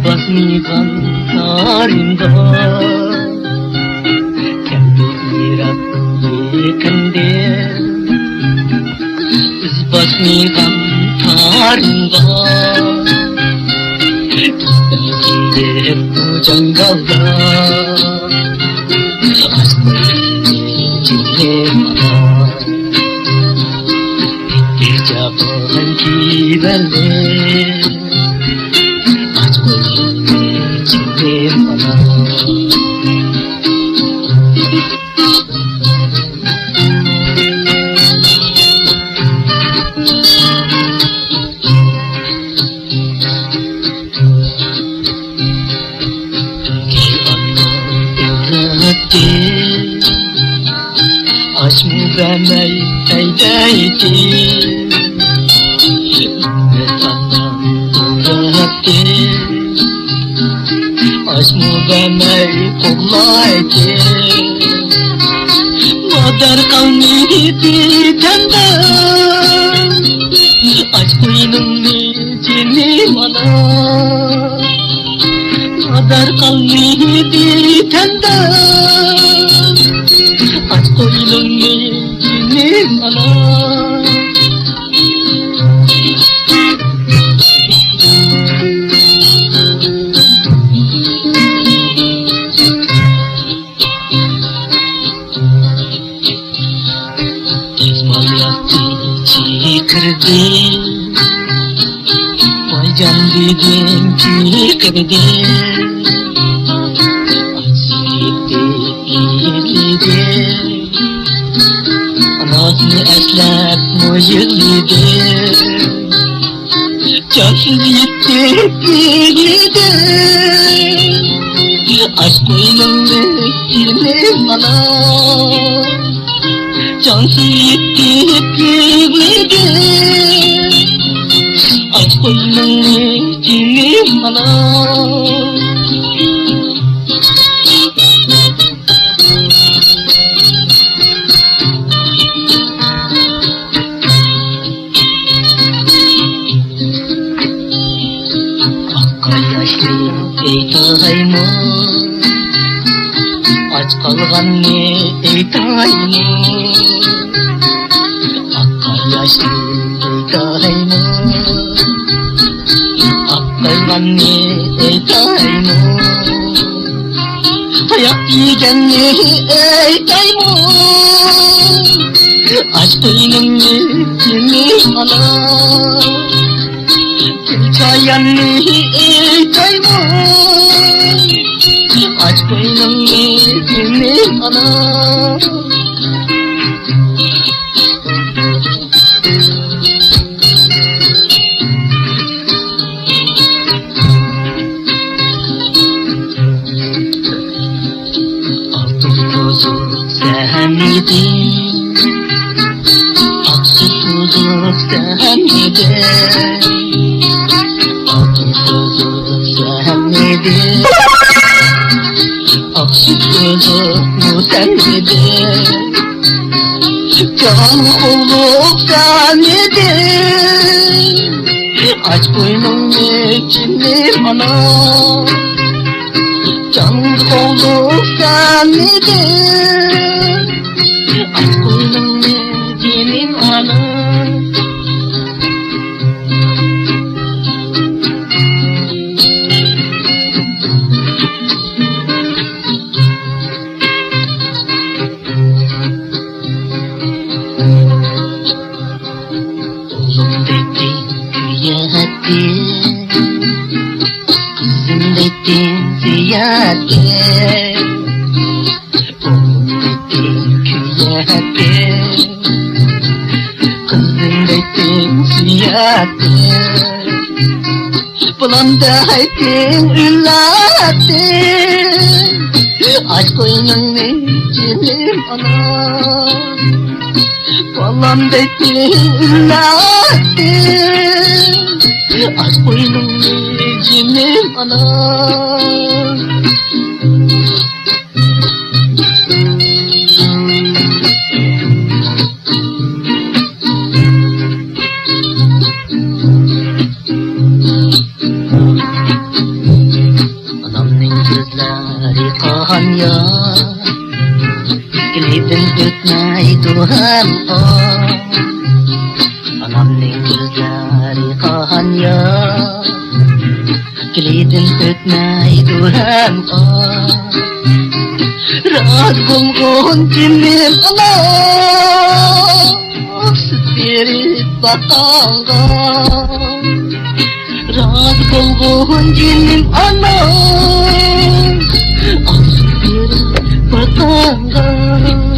Basmigan tarimda Kendirak yekende Basmigan tarimda Gidip bu jangalda Aşkı mana Icabın kiberle Aşmı vermey eyleyti Metandan uğrattı Aşmı vermey kollaydı Madar kalmıydı tenden Aşk koynum içini bana Madar kalmıydı tenden Aşk koynum içini bana Kirdi, vajan didin kirdi, asiti kirdi, anasını eslep muyildi, çaksız yitti kirdi, aşk koynumda kirli bana. Cansız yitti kirlidi Aç koynum içini bana Akka yaşlı eytayma Aç kalgan ne eytayma Yaşlı eytayma Akkaymanni eytayma Hayat yigenni eytayma Aşk koynum içini bana Gel çayanni eytayma Aşk koynum içini bana Sen idin Aksız tuzuk sen idin Altın tuzuk sen idin Aksız tuzuk mu sen idin Can oluk sen idin Aç koynum içini bana Can oluk sen idin Aç koynum içini bana Oğlum dedi güya hadi Kızım dedi ziyade Oğlum dedi güya hadi Kızım dedi ziyade Bulandaydım üllatım Aç koynun mecilim anam Bulandaydım üllatım Aç koynun mecilim anam Kan ya Kelibin ötmeydi hem o Anamning gözleri kan ya Kelibin ötmeydi hem o Rahat bulgun cinim anam Süt verip bakanga Rahat bulgun cinim anam Batanga